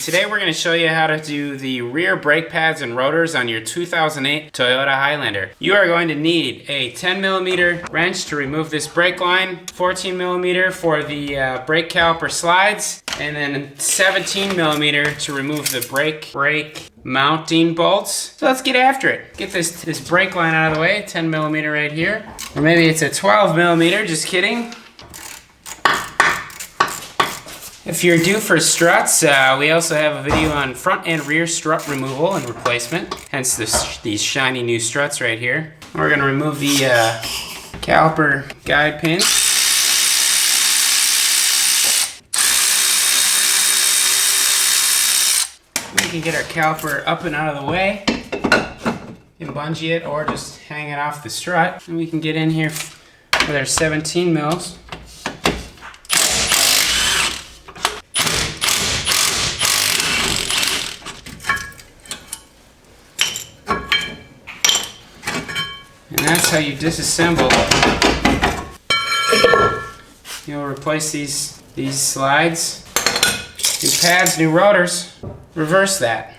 Today we're going to show you how to do the rear brake pads and rotors on your 2008 Toyota Highlander. You are going to need a 10mm wrench to remove this brake line, 14mm for the brake caliper slides, and then 17mm to remove the brake mounting bolts. So let's get after it. Get this brake line out of the way, 10mm right here. Or maybe it's a 12mm, just kidding. If you're due for struts, we also have a video on front and rear strut removal and replacement, hence these shiny new struts right here. We're going to remove the caliper guide pins. We can get our caliper up and out of the way. You can bungee it or just hang it off the strut. And we can get in here with our 17 mils. And that's how you disassemble. You'll replace these slides. New pads, new rotors. Reverse that.